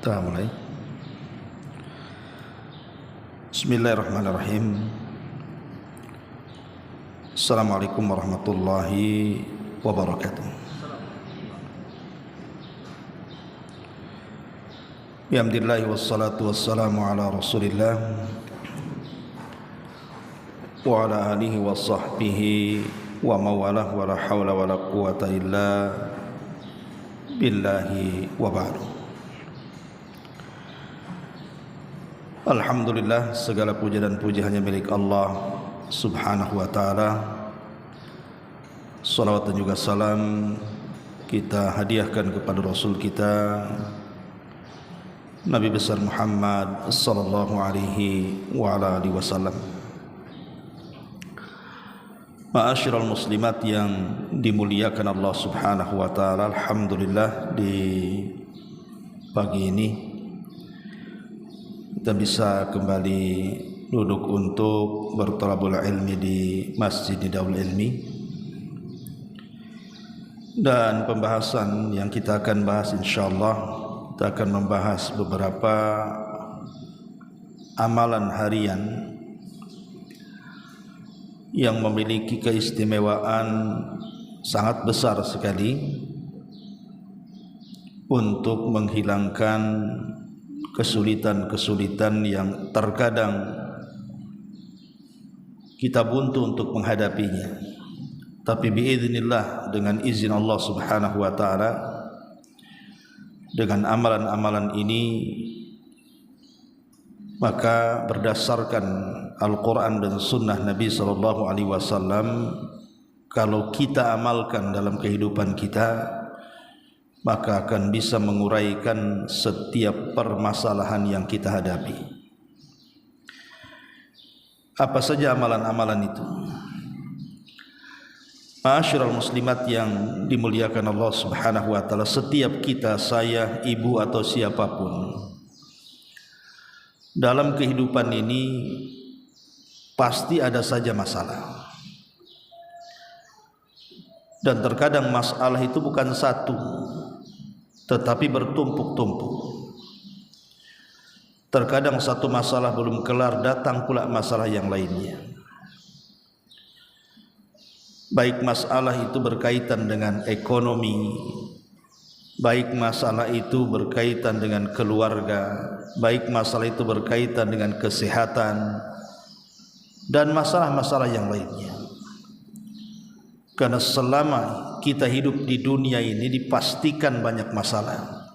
Kita mulai. Bismillahirrahmanirrahim. Assalamualaikum warahmatullahi wabarakatuh. Bihamdillahi wassalatu wassalamu ala rasulillah wa ala alihi wa sahbihi wa mawalah wa la hawla wa la quwata illa billahi wa ba'du. Alhamdulillah, segala puja dan puji hanya milik Allah subhanahu wa ta'ala. Salawat dan juga salam kita hadiahkan kepada Rasul kita Nabi besar Muhammad sallallahu alaihi wa ala alihi wasallam. Ma'asyiral muslimat yang dimuliakan Allah subhanahu wa ta'ala, alhamdulillah di pagi ini kita bisa kembali duduk untuk berthalabul ilmi di Masjid Darul Ilmi, dan pembahasan yang kita akan bahas insyaallah kita akan membahas beberapa amalan harian yang memiliki keistimewaan sangat besar sekali untuk menghilangkan kesulitan-kesulitan yang terkadang kita buntu untuk menghadapinya. Tapi biiznillah, dengan izin Allah subhanahu wa ta'ala, dengan amalan-amalan ini, maka berdasarkan Al-Quran dan Sunnah Nabi SAW, kalau kita amalkan dalam kehidupan kita, maka akan bisa menguraikan setiap permasalahan yang kita hadapi. Apa saja amalan-amalan itu? Ma'asyiral muslimat yang dimuliakan Allah subhanahu wa ta'ala, setiap kita, saya, ibu atau siapapun, dalam kehidupan ini pasti ada saja masalah. Dan terkadang masalah itu bukan satu, tetapi bertumpuk-tumpuk. Terkadang satu masalah belum kelar, datang pula masalah yang lainnya. Baik masalah itu berkaitan dengan ekonomi, baik masalah itu berkaitan dengan keluarga, baik masalah itu berkaitan dengan kesehatan, dan masalah-masalah yang lainnya. Karena selama kita hidup di dunia ini dipastikan banyak masalah.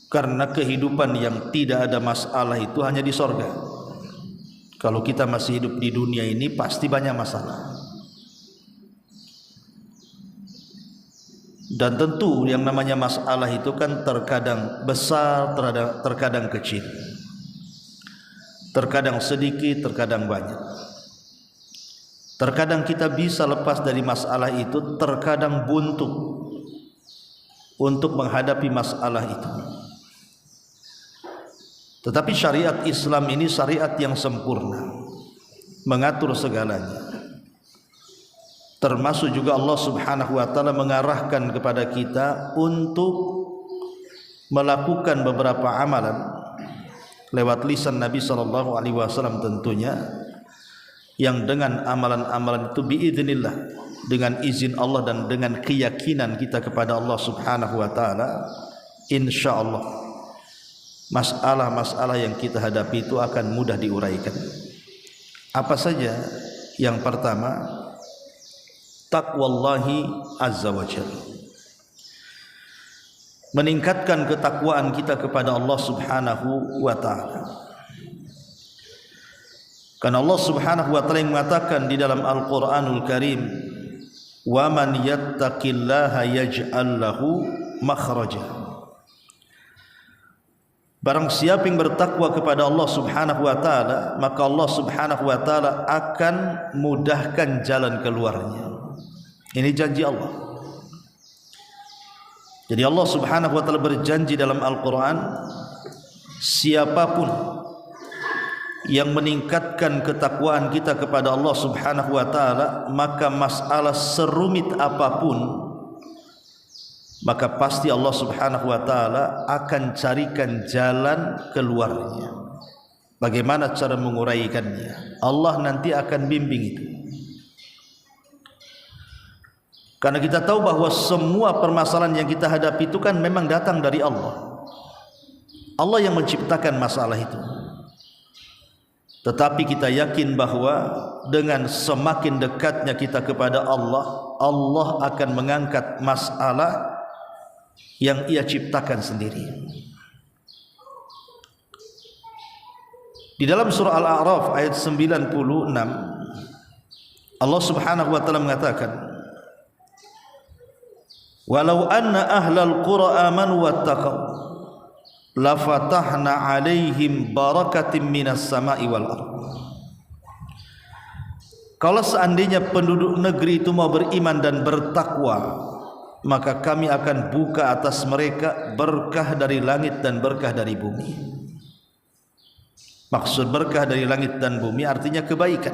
Karena kehidupan yang tidak ada masalah itu hanya di sorga. Kalau kita masih hidup di dunia ini pasti banyak masalah. Dan tentu yang namanya masalah itu kan terkadang besar, terkadang kecil, terkadang sedikit, terkadang banyak. Terkadang kita bisa lepas dari masalah itu, terkadang buntu untuk menghadapi masalah itu. Tetapi syariat Islam ini syariat yang sempurna, mengatur segalanya. Termasuk juga Allah subhanahu wa ta'ala mengarahkan kepada kita untuk melakukan beberapa amalan lewat lisan Nabi SAW tentunya, yang dengan amalan-amalan itu biiznillah, dengan izin Allah dan dengan keyakinan kita kepada Allah subhanahu wa ta'ala, insyaallah masalah-masalah yang kita hadapi itu akan mudah diuraikan. Apa saja? Yang pertama, taqwallahi azza wa jalla, meningkatkan ketakwaan kita kepada Allah subhanahu wa ta'ala. Karena Allah subhanahu wa ta'ala yang mengatakan di dalam Al-Quranul Karim, wa man yattaqillaha yaj'al lahu makhraja. Barang siapa yang bertakwa kepada Allah subhanahu wa ta'ala, maka Allah subhanahu wa ta'ala akan mudahkan jalan keluarnya. Ini janji Allah. Jadi Allah subhanahu wa ta'ala berjanji dalam Al-Quran, siapapun yang meningkatkan ketakwaan kita kepada Allah subhanahu wa ta'ala, maka masalah serumit apapun maka pasti Allah Subhanahu wa taala akan carikan jalan keluarnya. Bagaimana cara menguraikannya? Allah nanti akan bimbing itu. Karena kita tahu bahwa semua permasalahan yang kita hadapi itu kan memang datang dari Allah. Allah yang menciptakan masalah itu. Tetapi kita yakin bahwa dengan semakin dekatnya kita kepada Allah, Allah akan mengangkat masalah yang Ia ciptakan sendiri. Di dalam surah Al-A'raf ayat 96, Allah Subhanahu wa taala mengatakan, "Walau anna ahlal qura amanu wattaqau la fatahna 'alaihim barakatim minas sama'i wal ardh." Kalau seandainya penduduk negeri itu mau beriman dan bertakwa, maka kami akan buka atas mereka berkah dari langit dan berkah dari bumi. Maksud berkah dari langit dan bumi artinya kebaikan.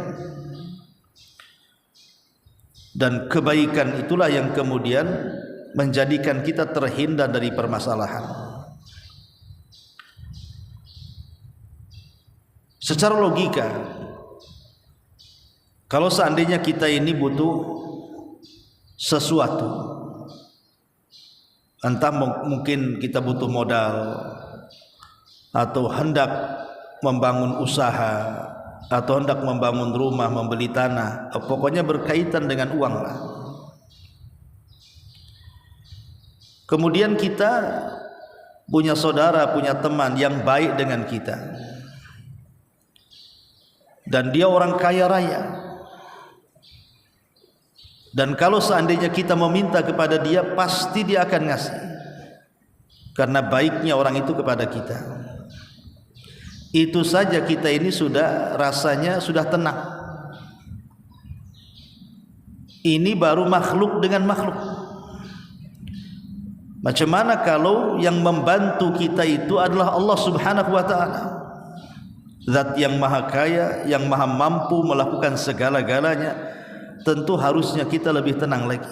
Dan kebaikan itulah yang kemudian menjadikan kita terhindar dari permasalahan. Secara logika, kalau seandainya kita ini butuh sesuatu, entah mungkin kita butuh modal atau hendak membangun usaha atau hendak membangun rumah, membeli tanah, pokoknya berkaitan dengan uang lah. Kemudian kita punya saudara, punya teman yang baik dengan kita, dan dia orang kaya raya, dan kalau seandainya kita meminta kepada dia, pasti dia akan ngasih karena baiknya orang itu kepada kita. Itu saja kita ini sudah rasanya sudah tenang. Ini baru makhluk dengan makhluk. Macam mana kalau yang membantu kita itu adalah Allah Subhanahu wa taala, Zat yang maha kaya, yang maha mampu melakukan segala-galanya. Tentu harusnya kita lebih tenang lagi,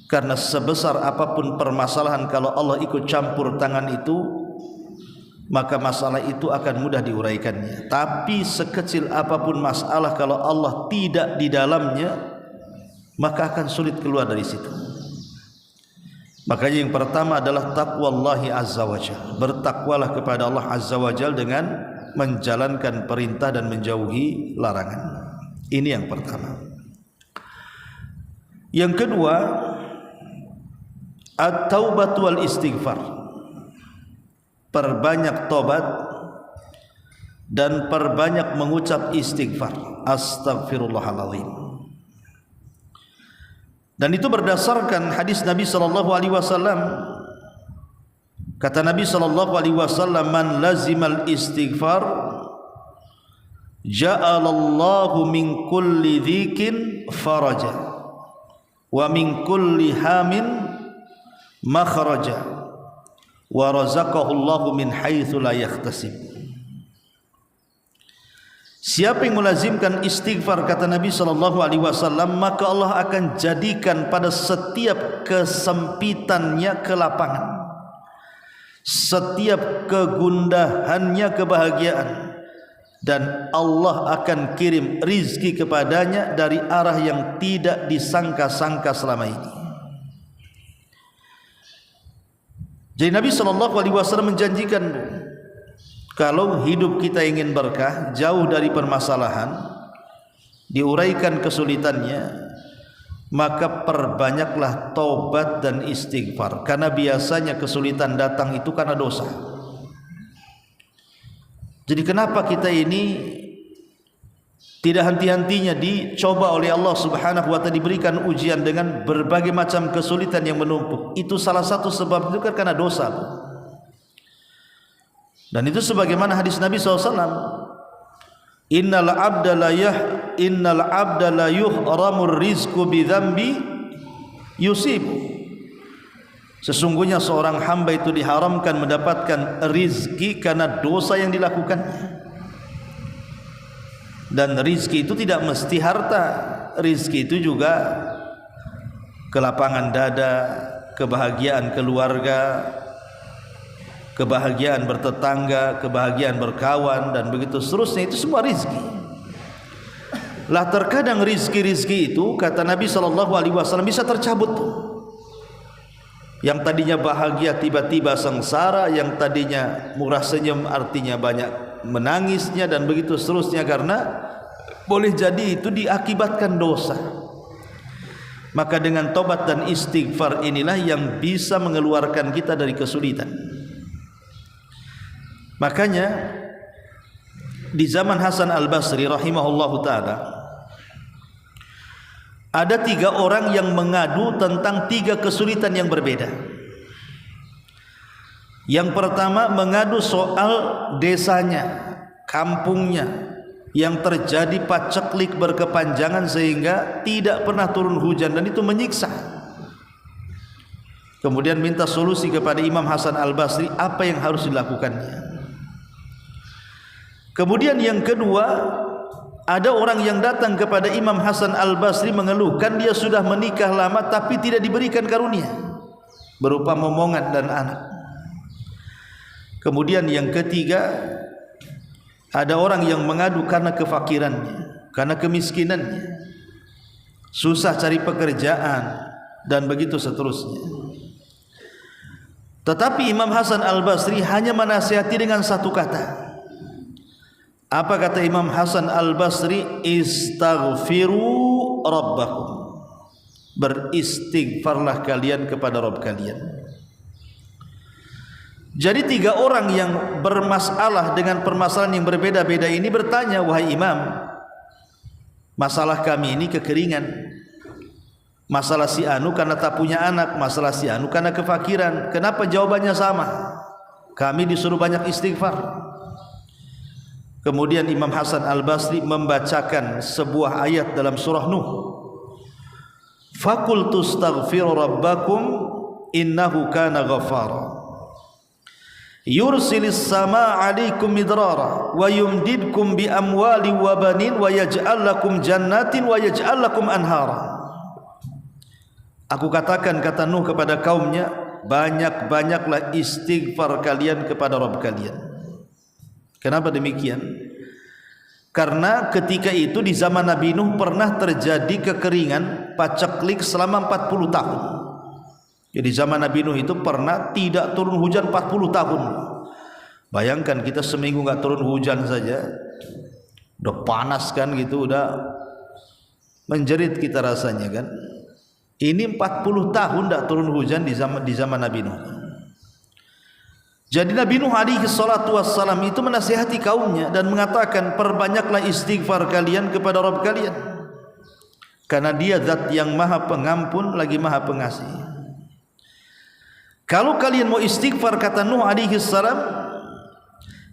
karena sebesar apapun permasalahan, kalau Allah ikut campur tangan itu, maka masalah itu akan mudah diuraikannya. Tapi sekecil apapun masalah, kalau Allah tidak di dalamnya, maka akan sulit keluar dari situ. Makanya yang pertama adalah taqwallahi azza wa jalla. Bertakwalah kepada Allah azza wa jalla dengan menjalankan perintah dan menjauhi larangan. Ini yang pertama. Yang kedua, at-taubatu wal istighfar. Perbanyak tobat dan perbanyak mengucap istighfar, astagfirullahaladzim. Dan itu berdasarkan hadis Nabi sallallahu alaihi wasallam. Kata Nabi sallallahu alaihi wasallam, "Man lazimal istighfar ja'alallahu min kulli dhikin faraja wa min kulli hamin makhraja wa razaqahu Allahu min haitsu la yahtasib." Siapa yang melazimkan istighfar, kata Nabi sallallahu alaihi wasallam, maka Allah akan jadikan pada setiap kesempitannya kelapangan, setiap kegundahannya kebahagiaan, dan Allah akan kirim rizki kepadanya dari arah yang tidak disangka-sangka selama ini. Jadi Nabi SAW menjanjikan, kalau hidup kita ingin berkah, jauh dari permasalahan, diuraikan kesulitannya, maka perbanyaklah taubat dan istighfar. Karena biasanya kesulitan datang itu karena dosa. Jadi kenapa kita ini tidak henti-hentinya dicoba oleh Allah Subhanahu wa taala, diberikan ujian dengan berbagai macam kesulitan yang menumpuk? Itu salah satu sebab itu karena dosa. Dan itu sebagaimana hadis Nabi SAW, innal abda la yuhramur rizqu bidzambi yusibu. Sesungguhnya seorang hamba itu diharamkan mendapatkan rizki karena dosa yang dilakukannya. Dan rizki itu tidak mesti harta. Rizki itu juga kelapangan dada, kebahagiaan keluarga, kebahagiaan bertetangga, kebahagiaan berkawan, dan begitu seterusnya. Itu semua rizki. Lah terkadang rizki-rizki itu, kata Nabi SAW, bisa tercabut. Yang tadinya bahagia tiba-tiba sengsara, yang tadinya murah senyum artinya banyak menangisnya, dan begitu seterusnya, karena boleh jadi itu diakibatkan dosa. Maka dengan tobat dan istighfar inilah yang bisa mengeluarkan kita dari kesulitan. Makanya di zaman Hasan Al-Basri rahimahullahu ta'ala, ada 3 orang yang mengadu tentang 3 kesulitan yang berbeda. Yang pertama mengadu soal desanya, kampungnya, yang terjadi paceklik berkepanjangan sehingga tidak pernah turun hujan, dan itu menyiksa. Kemudian minta solusi kepada Imam Hasan Al-Basri apa yang harus dilakukannya. Kemudian yang kedua, ada orang yang datang kepada Imam Hasan Al-Basri mengeluhkan dia sudah menikah lama tapi tidak diberikan karunia berupa momongan dan anak. Kemudian yang ketiga, ada orang yang mengadu karena kefakirannya, karena kemiskinannya, susah cari pekerjaan, dan begitu seterusnya. Tetapi Imam Hasan Al-Basri hanya menasihati dengan satu kata. Apa kata Imam Hasan Al-Basri? Istaghfiru rabbakum, beristighfarlah kalian kepada Rabb kalian. Jadi 3 orang yang bermasalah dengan permasalahan yang berbeda-beda ini bertanya, wahai Imam, masalah kami ini kekeringan, masalah si anu karena tak punya anak, masalah si anu karena kefakiran. Kenapa jawabannya sama? Kami disuruh banyak istighfar. Kemudian Imam Hasan Al-Basri membacakan sebuah ayat dalam surah Nuh. Faqultu astaghfiru rabbakum innahu kana ghaffara yursilis samaa 'alaikum midrara wa yumdidkum bi amwali wa banin wa yaj'al lakum jannatin wa yaj'al lakum anhara. Aku katakan, kata Nuh kepada kaumnya, banyak-banyaklah istighfar kalian kepada Rabb kalian. Kenapa demikian? Karena ketika itu di zaman Nabi Nuh pernah terjadi kekeringan paceklik selama 40 tahun. Jadi zaman Nabi Nuh itu pernah tidak turun hujan 40 tahun. Bayangkan kita seminggu nggak turun hujan saja, udah panas kan gitu, udah menjerit kita rasanya kan. Ini 40 tahun tidak turun hujan di zaman Nabi Nuh. Jadi Nabi Nuh alaihi salatu wassalam itu menasihati kaumnya dan mengatakan, perbanyaklah istighfar kalian kepada Rabb kalian, karena dia zat yang maha pengampun lagi maha pengasih. Kalau kalian mau istighfar, kata Nuh alaihi salam,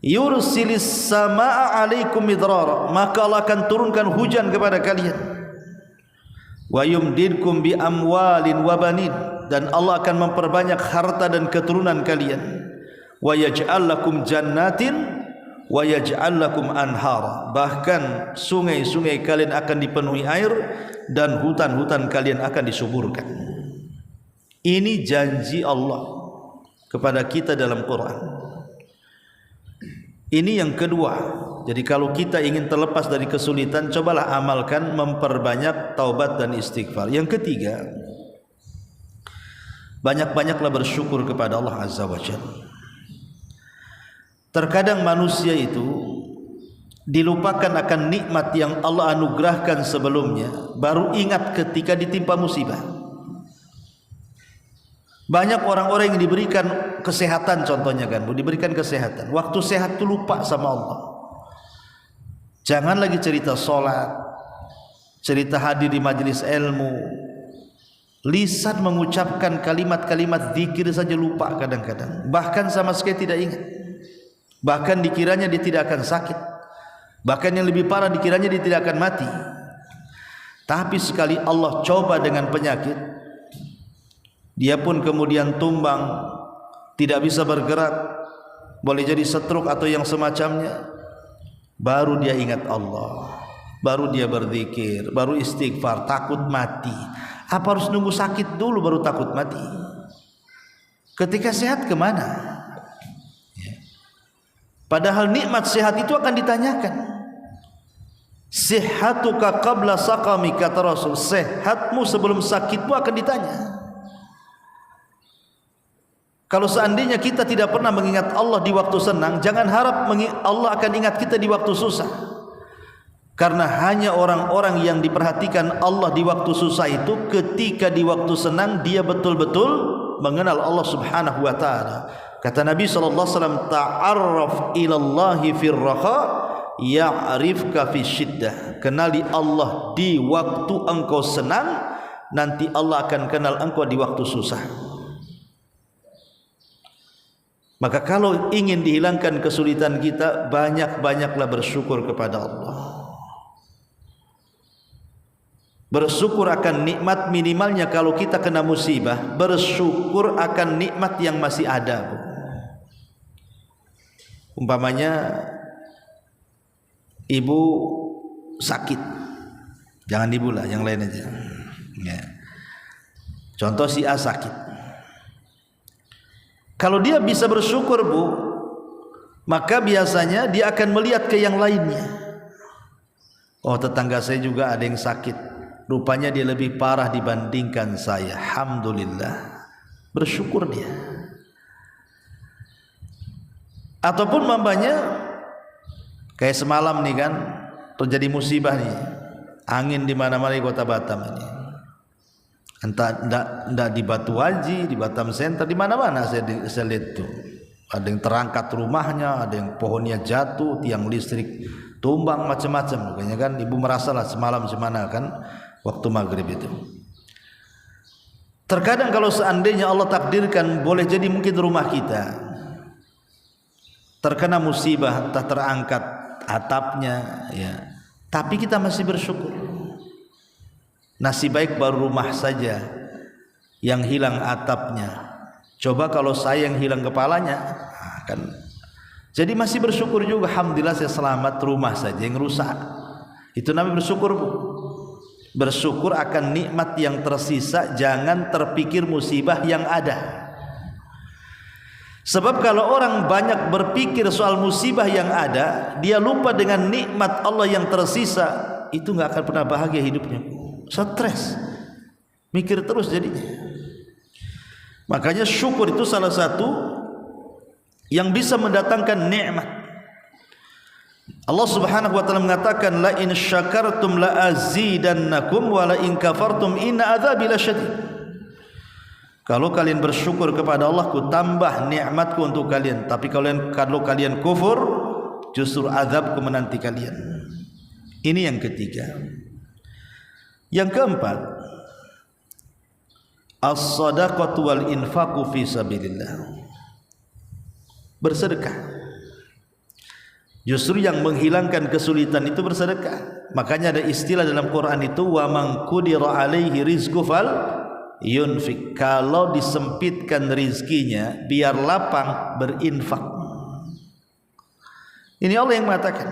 yursilis samaa alaikum midrara, maka Allah akan turunkan hujan kepada kalian. Wa yumdidkum bi amwalin wa banin, dan Allah akan memperbanyak harta dan keturunan kalian. Wa yaj'al lakum jannatin wa yaj'al lakum anhara, bahkan sungai-sungai kalian akan dipenuhi air dan hutan-hutan kalian akan disuburkan. Ini janji Allah kepada kita dalam Quran. Ini yang kedua. Jadi kalau kita ingin terlepas dari kesulitan, cobalah amalkan memperbanyak taubat dan istighfar. Yang ketiga, banyak-banyaklah bersyukur kepada Allah Azza wa Jalla. Terkadang manusia itu dilupakan akan nikmat yang Allah anugerahkan sebelumnya, baru ingat ketika ditimpa musibah. Banyak orang-orang yang diberikan kesehatan, contohnya kan, diberikan kesehatan, waktu sehat itu lupa sama Allah. Jangan lagi cerita sholat, cerita hadir di majelis ilmu, lisan mengucapkan kalimat-kalimat zikir saja lupa kadang-kadang, bahkan sama sekali tidak ingat. Bahkan dikiranya dia tidak akan sakit, bahkan yang lebih parah dikiranya dia tidak akan mati. Tapi sekali Allah coba dengan penyakit, dia pun kemudian tumbang, tidak bisa bergerak, boleh jadi stroke atau yang semacamnya. Baru dia ingat Allah, baru dia berzikir, baru istighfar, takut mati. Apa harus nunggu sakit dulu baru takut mati? Ketika sehat kemana? Padahal nikmat sehat itu akan ditanyakan. Sihhatuka qabla saqami, kata Rasul, sehatmu sebelum sakitmu akan ditanya. Kalau seandainya kita tidak pernah mengingat Allah di waktu senang, jangan harap Allah akan ingat kita di waktu susah. Karena hanya orang-orang yang diperhatikan Allah di waktu susah itu, ketika di waktu senang dia betul-betul mengenal Allah Subhanahu wa taala. Kata Nabi sallallahu alaihi wasallam, ta'arraf ilallahi fir raha ya'rifka fi syiddah. Kenali Allah di waktu engkau senang, nanti Allah akan kenal engkau di waktu susah. Maka kalau ingin dihilangkan kesulitan kita, banyak-banyaklah bersyukur kepada Allah. Bersyukur akan nikmat, minimalnya kalau kita kena musibah, bersyukur akan nikmat yang masih ada. Umpamanya ibu sakit, jangan ibu lah, yang lain aja ya. Contoh si A sakit, kalau dia bisa bersyukur bu, maka biasanya dia akan melihat ke yang lainnya. Oh, tetangga saya juga ada yang sakit, rupanya dia lebih parah dibandingkan saya, alhamdulillah, bersyukur dia. Ataupun mamanya kayak semalam nih kan, terjadi musibah nih, angin di mana-mana di kota Batam ini. Entah di Batu Haji, di Batam Center, di mana-mana saya lihat tuh. Ada yang terangkat rumahnya, ada yang pohonnya jatuh, tiang listrik tumbang, macam-macam. Makanya kan ibu merasalah semalam semana kan waktu maghrib itu. Terkadang kalau seandainya Allah takdirkan, boleh jadi mungkin rumah kita terkena musibah, entah terangkat atapnya ya, tapi kita masih bersyukur. Nasib baik baru rumah saja yang hilang atapnya, coba kalau saya yang hilang kepalanya, kan jadi masih bersyukur juga, alhamdulillah saya selamat, rumah saja yang rusak. Itu namanya bersyukur bu. Bersyukur akan nikmat yang tersisa, jangan terpikir musibah yang ada. Sebab kalau orang banyak berpikir soal musibah yang ada, dia lupa dengan nikmat Allah yang tersisa, itu nggak akan pernah bahagia hidupnya. Stres, mikir terus jadinya. Makanya syukur itu salah satu yang bisa mendatangkan nikmat. Allah Subhanahu wa taala mengatakan, la in syakartum la azidannakum wa la in kafartum inna adzabi lasyadid. Kalau kalian bersyukur kepada Allah, ku tambah nikmatku untuk kalian. Tapi kalau kalian kufur, justru azabku menanti kalian. Ini yang ketiga. Yang keempat, as-sadaqatu wal infaqu fi sabilillah. Bersedekah. Justru yang menghilangkan kesulitan itu bersedekah. Makanya ada istilah dalam Quran itu, wa man qudira alaihi rizqu fal yunfik. Kalau disempitkan rizkinya, biar lapang, berinfak. Ini Allah yang mengatakan.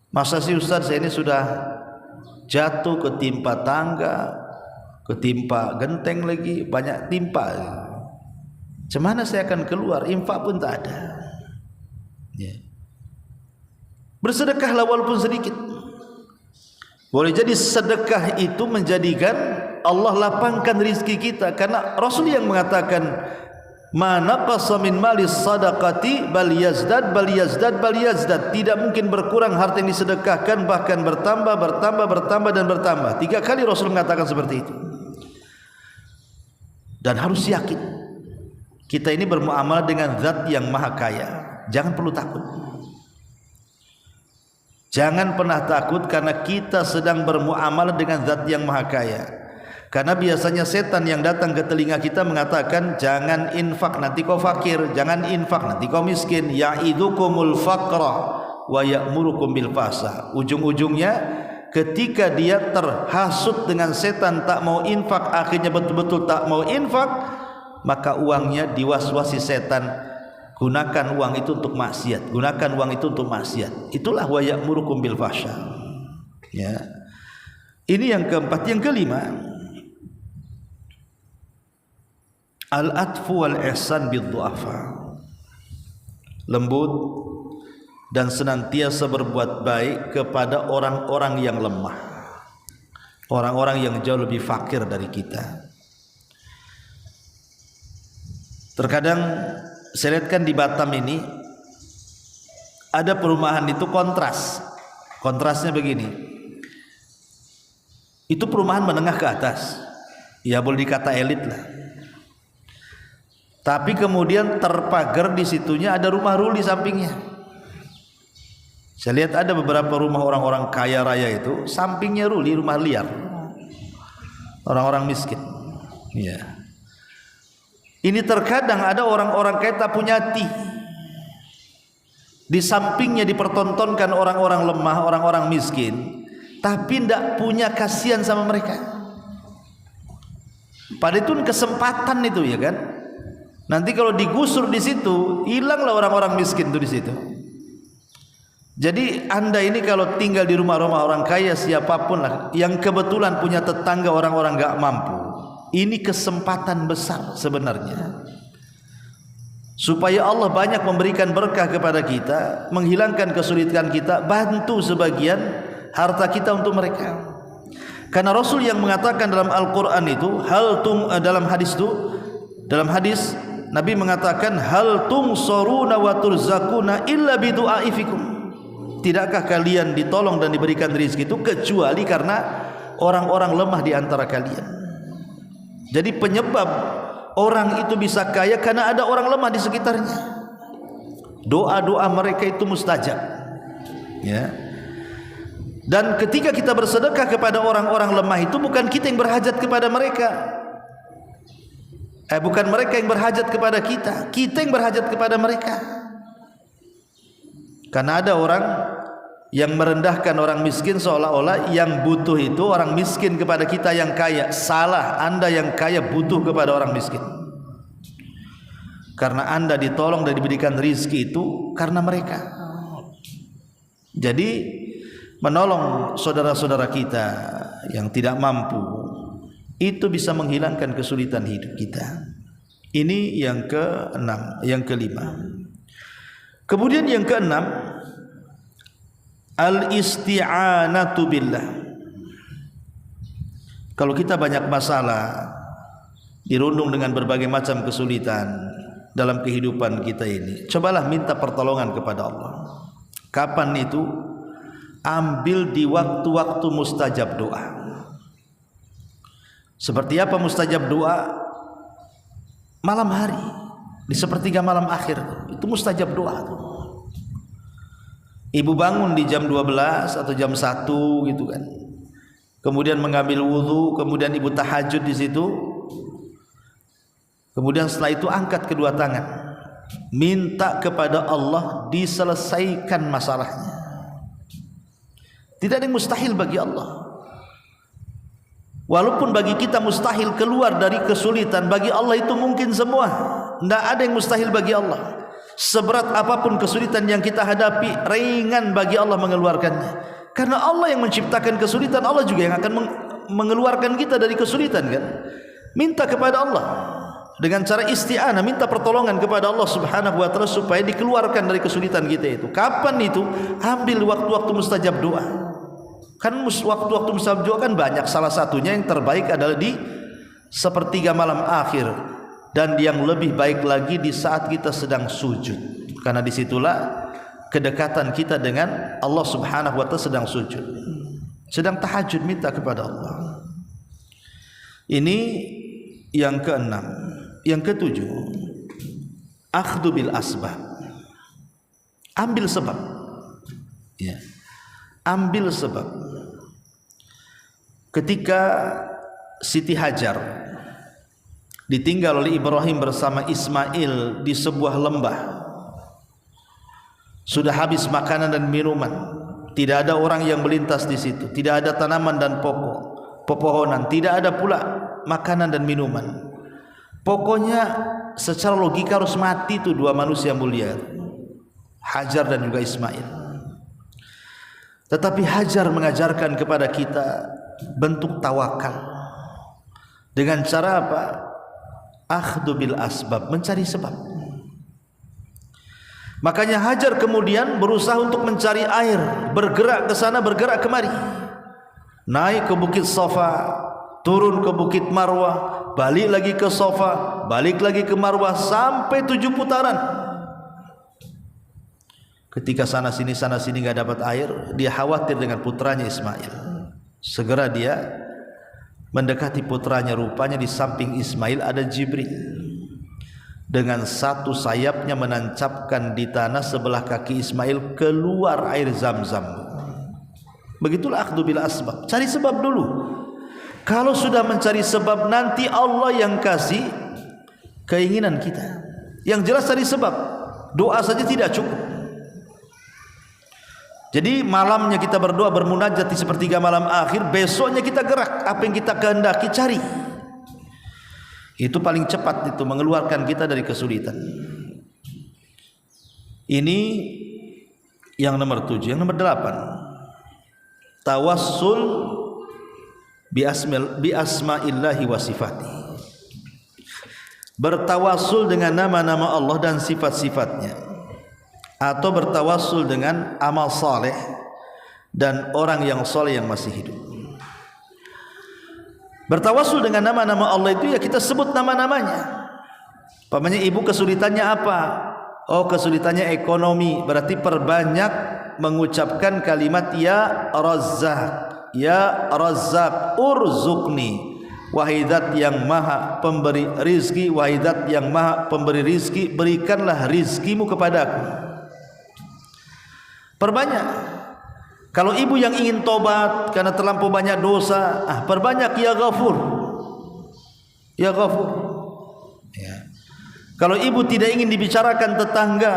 Masa sih Ustaz, saya ini sudah jatuh, ketimpa tangga, ketimpa genteng lagi, banyak timpa, cemana saya akan keluar? Infak pun tak ada ya. Bersedekahlah walaupun sedikit. Boleh jadi sedekah itu menjadikan Allah lapangkan rizki kita, karena Rasul yang mengatakan, ma naqasa min malis sadaqati bal yazdad bal yazdad bal yazdad. Tidak mungkin berkurang harta yang disedekahkan, bahkan bertambah, bertambah, bertambah dan bertambah. 3 kali Rasul mengatakan seperti itu. Dan harus yakin kita ini bermuamalah dengan zat yang maha kaya. Jangan perlu takut. Jangan pernah takut, karena kita sedang bermuamalah dengan zat yang maha kaya. Karena biasanya setan yang datang ke telinga kita mengatakan, jangan infak nanti kau fakir, jangan infak nanti kau miskin, ya'idukumul faqra wa ya'murukum bil fahsya. Ujung-ujungnya ketika dia terhasut dengan setan tak mau infak, akhirnya betul-betul tak mau infak, maka uangnya diwaswasi setan, gunakan uang itu untuk maksiat, gunakan uang itu untuk maksiat. Itulah wa ya'murukum bil fahsya ya. Ini yang keempat. Yang kelima, Al-atfu wal ihsan bidh-dhu'afa, lembut dan senantiasa berbuat baik kepada orang-orang yang lemah, orang-orang yang jauh lebih fakir dari kita. Terkadang saya lihatkan di Batam ini ada perumahan itu kontrasnya begini, itu perumahan menengah ke atas, ya boleh dikata elit lah, tapi kemudian terpagar di situnya ada rumah ruli sampingnya. Saya lihat ada beberapa rumah orang-orang kaya raya itu sampingnya ruli, rumah liar orang-orang miskin. Ya. Ini terkadang ada orang-orang kaya tak punya hati, di sampingnya dipertontonkan orang-orang lemah, orang-orang miskin, tapi tidak punya kasihan sama mereka. Padahal itu kesempatan itu, ya kan? Nanti kalau digusur di situ, hilanglah orang-orang miskin itu di situ. Jadi Anda ini kalau tinggal di rumah-rumah orang kaya, siapapun lah yang kebetulan punya tetangga orang-orang gak mampu, ini kesempatan besar sebenarnya, supaya Allah banyak memberikan berkah kepada kita, menghilangkan kesulitan kita, bantu sebagian harta kita untuk mereka. Karena Rasul yang mengatakan dalam Al-Quran itu, dalam hadis Nabi mengatakan, hal tungsaruna wa turzakuna illa bidu'aifikum, tidakkah kalian ditolong dan diberikan rezeki itu kecuali karena orang-orang lemah di antara kalian. Jadi penyebab orang itu bisa kaya karena ada orang lemah di sekitarnya. Doa-doa mereka itu mustajab, ya. Dan ketika kita bersedekah kepada orang-orang lemah itu, bukan kita yang berhajat kepada mereka, bukan mereka yang berhajat kepada kita, kita yang berhajat kepada mereka. Karena ada orang yang merendahkan orang miskin, seolah-olah yang butuh itu orang miskin kepada kita yang kaya. Salah, Anda yang kaya butuh kepada orang miskin, karena Anda ditolong dan diberikan rizki itu karena mereka. Jadi menolong saudara-saudara kita yang tidak mampu itu bisa menghilangkan kesulitan hidup kita. Ini yang ke-6, yang ke-5. Kemudian yang ke-6, al-isti'anatu billah. Kalau kita banyak masalah, dirundung dengan berbagai macam kesulitan dalam kehidupan kita ini, cobalah minta pertolongan kepada Allah. Kapan itu? Ambil di waktu-waktu mustajab doa. Seperti apa mustajab doa? Malam hari, di sepertiga malam akhir, itu mustajab doa. Ibu bangun di jam 12 atau jam 1 gitu kan, kemudian mengambil wudhu, kemudian ibu tahajud di situ, kemudian setelah itu angkat kedua tangan, minta kepada Allah diselesaikan masalahnya. Tidak ada yang mustahil bagi Allah. Walaupun bagi kita mustahil keluar dari kesulitan, bagi Allah itu mungkin semua. Tidak ada yang mustahil bagi Allah. Seberat apapun kesulitan yang kita hadapi, ringan bagi Allah mengeluarkannya. Karena Allah yang menciptakan kesulitan, Allah juga yang akan mengeluarkan kita dari kesulitan, kan? Minta kepada Allah dengan cara isti'anah, minta pertolongan kepada Allah Subhanahu wa taala supaya dikeluarkan dari kesulitan kita itu. Kapan itu? Ambil waktu-waktu mustajab doa. Kan waktu-waktu mustajab doa kan banyak, salah satunya yang terbaik adalah di sepertiga malam akhir. Dan yang lebih baik lagi di saat kita sedang sujud, karena disitulah kedekatan kita dengan Allah Subhanahu wa ta'ala, sedang sujud, sedang tahajud, minta kepada Allah. Ini yang ke-6. Yang ke-7, akhdhu bil asbab, ambil sebab, ya, ambil sebab. Ketika Siti Hajar ditinggal oleh Ibrahim bersama Ismail di sebuah lembah, sudah habis makanan dan minuman, tidak ada orang yang melintas di situ, tidak ada tanaman dan pepohonan, tidak ada pula makanan dan minuman. Pokoknya secara logika harus mati itu dua manusia mulia, Hajar dan juga Ismail. Tetapi Hajar mengajarkan kepada kita bentuk tawakal. Dengan cara apa? Akhdhu bil asbab, mencari sebab. Makanya Hajar kemudian berusaha untuk mencari air, bergerak ke sana, bergerak kemari. Naik ke bukit Safa, turun ke bukit Marwah, balik lagi ke Safa, balik lagi ke Marwah, sampai 7 putaran. Ketika sana sini gak dapat air, dia khawatir dengan putranya Ismail. Segera dia mendekati putranya, rupanya di samping Ismail ada Jibril. Dengan satu sayapnya menancapkan di tanah sebelah kaki Ismail, keluar air Zam-Zam. Begitulah akhdhu bil asbab, cari sebab dulu. Kalau sudah mencari sebab, nanti Allah yang kasih keinginan kita. Yang jelas cari sebab, doa saja tidak cukup. Jadi malamnya kita berdoa, bermunajat di sepertiga malam akhir, besoknya kita gerak, apa yang kita kehendaki cari. Itu paling cepat, itu mengeluarkan kita dari kesulitan. Ini yang nomor 7. Yang nomor 8, tawassul bi asma'illahi wa sifatihi. Bertawassul dengan nama-nama Allah dan sifat-sifatnya, atau bertawassul dengan amal saleh dan orang yang saleh yang masih hidup. Bertawassul dengan nama-nama Allah itu ya kita sebut nama-namanya. Pamannya ibu kesulitannya apa? Oh, kesulitannya ekonomi, berarti perbanyak mengucapkan kalimat ya Razzaq, ya Razzaq, urzuqni. Wahidat yang maha pemberi rizki, wahidat yang maha pemberi rizki, berikanlah rizkimu kepadaku. Perbanyak. Kalau ibu yang ingin tobat karena terlampau banyak dosa, perbanyak ya Ghafur, ya Ghafur. Ya. Kalau ibu tidak ingin dibicarakan tetangga,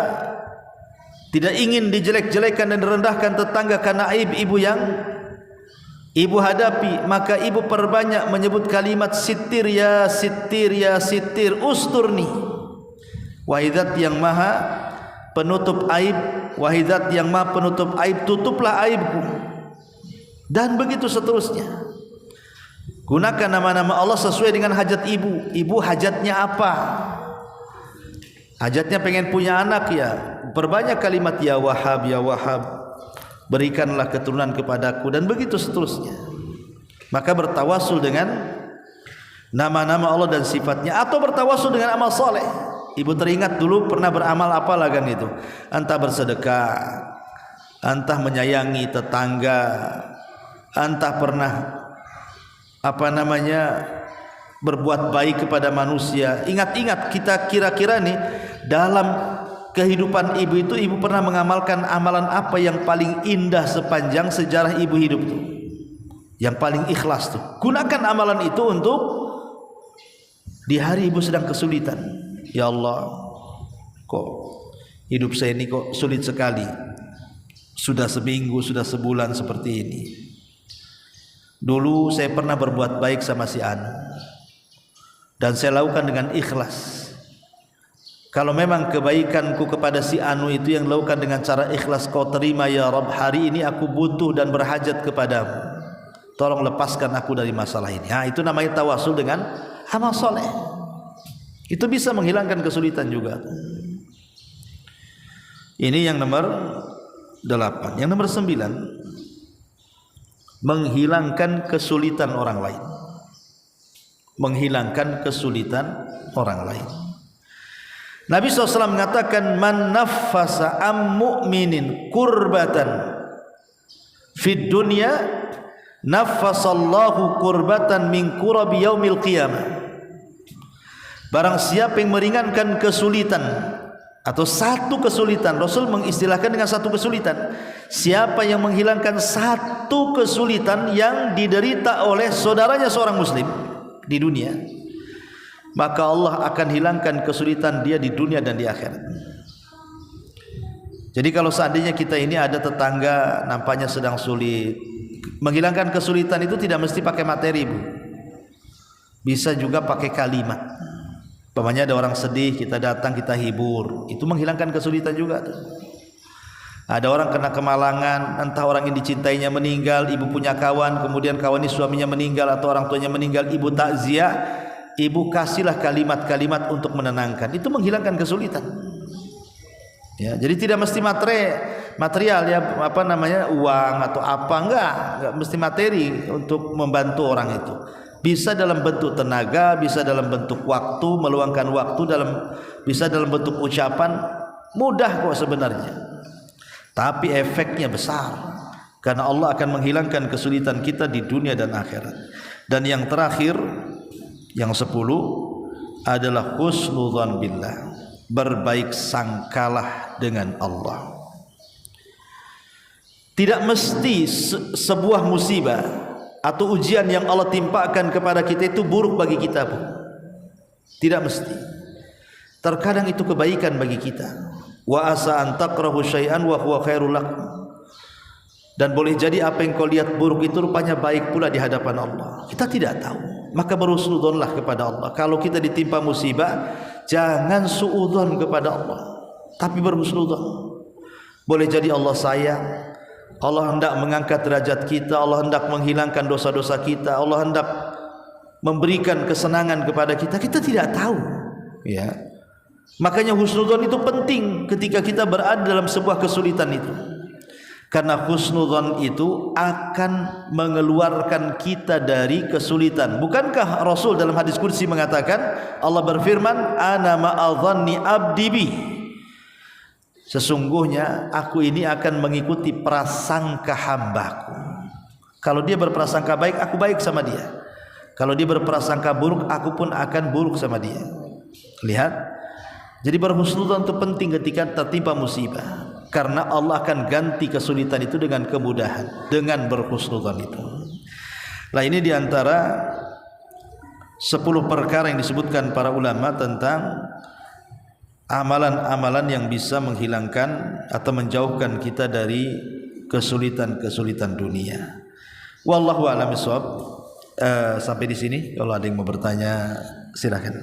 tidak ingin dijelek-jelekan dan direndahkan tetangga karena aib ibu yang ibu hadapi, maka ibu perbanyak menyebut kalimat sitir ya sitir ya sitir, usturni. Wahidat yang maha penutup aib, wahidat yang maha penutup aib, tutuplah aibku. Dan begitu seterusnya. Gunakan nama-nama Allah sesuai dengan hajat ibu. Ibu hajatnya apa? Hajatnya pengen punya anak, ya perbanyak kalimat ya Wahhab, ya Wahhab, berikanlah keturunan kepadaku, dan begitu seterusnya. Maka bertawassul dengan nama-nama Allah dan sifatnya, atau bertawassul dengan amal soleh. Ibu teringat dulu pernah beramal apalah kan itu, entah bersedekah, entah menyayangi tetangga, entah pernah berbuat baik kepada manusia. Ingat-ingat, kita kira-kira nih dalam kehidupan ibu itu, ibu pernah mengamalkan amalan apa yang paling indah sepanjang sejarah ibu hidup tuh, yang paling ikhlas tuh. Gunakan amalan itu untuk di hari ibu sedang kesulitan. Ya Allah, kok hidup saya ini kok sulit sekali, sudah seminggu, sudah sebulan seperti ini. Dulu saya pernah berbuat baik sama si Anu, dan saya lakukan dengan ikhlas. Kalau memang kebaikanku kepada si Anu itu yang lakukan dengan cara ikhlas, kau terima ya Rabb, hari ini aku butuh dan berhajat kepadamu, tolong lepaskan aku dari masalah ini. Itu namanya tawasul dengan amal soleh. Itu bisa menghilangkan kesulitan juga. Ini yang nomor 8. Yang nomor 9, menghilangkan kesulitan orang lain. Menghilangkan kesulitan orang lain. Nabi SAW mengatakan, man naffasa am mu'minin kurbatan fid dunya naffasallahu kurbatan min kurabi yaumil qiyamah. Barang siapa yang meringankan kesulitan atau satu kesulitan, Rasul mengistilahkan dengan satu kesulitan, siapa yang menghilangkan satu kesulitan yang diderita oleh saudaranya seorang muslim di dunia, maka Allah akan hilangkan kesulitan dia di dunia dan di akhirat. Jadi kalau seandainya kita ini ada tetangga nampaknya sedang sulit, menghilangkan kesulitan itu tidak mesti pakai materi, Bu. Bisa juga pakai kalimat. Umpamanya ada orang sedih, kita datang, kita hibur, itu menghilangkan kesulitan juga tuh. Ada orang kena kemalangan, entah orang yang dicintainya meninggal, ibu punya kawan, kemudian kawan ini suaminya meninggal atau orang tuanya meninggal, ibu takziah, ibu kasihlah kalimat-kalimat untuk menenangkan. Itu menghilangkan kesulitan. Ya, jadi tidak mesti material ya, apa namanya, uang atau apa, enggak mesti materi untuk membantu orang itu. Bisa dalam bentuk tenaga, bisa dalam bentuk waktu, meluangkan waktu, bisa dalam bentuk ucapan. Mudah kok sebenarnya, tapi efeknya besar, karena Allah akan menghilangkan kesulitan kita di dunia dan akhirat. Dan yang terakhir, yang 10 adalah husnudzan billah, berbaik sangkalah dengan Allah. Tidak mesti sebuah musibah atau ujian yang Allah timpakan kepada kita itu buruk bagi kita pun. Tidak mesti. Terkadang itu kebaikan bagi kita. Wa asa an takrahu syai'an wa huwa khairul lakum. Dan boleh jadi apa yang kau lihat buruk itu rupanya baik pula di hadapan Allah. Kita tidak tahu. Maka berhusnudzonlah kepada Allah. Kalau kita ditimpa musibah, jangan suudzon kepada Allah, tapi berhusnudzon. Boleh jadi Allah sayang, Allah hendak mengangkat derajat kita, Allah hendak menghilangkan dosa-dosa kita, Allah hendak memberikan kesenangan kepada kita. Kita tidak tahu, ya. Makanya husnudzon itu penting ketika kita berada dalam sebuah kesulitan itu. Karena husnudzon itu akan mengeluarkan kita dari kesulitan. Bukankah Rasul dalam hadis qudsi mengatakan, Allah berfirman, ana ma'adhanni abdi bi, sesungguhnya aku ini akan mengikuti prasangka hambaku. Kalau dia berprasangka baik, aku baik sama dia. Kalau dia berprasangka buruk, aku pun akan buruk sama dia. Lihat, jadi berhusnudzon itu penting ketika tertimpa musibah, karena Allah akan ganti kesulitan itu dengan kemudahan, dengan berhusnudzon itu. Nah, ini diantara 10 perkara yang disebutkan para ulama tentang amalan-amalan yang bisa menghilangkan atau menjauhkan kita dari kesulitan-kesulitan dunia. Wallahu a'lam bishawab. Sampai di sini. Kalau ada yang mau bertanya, silakan.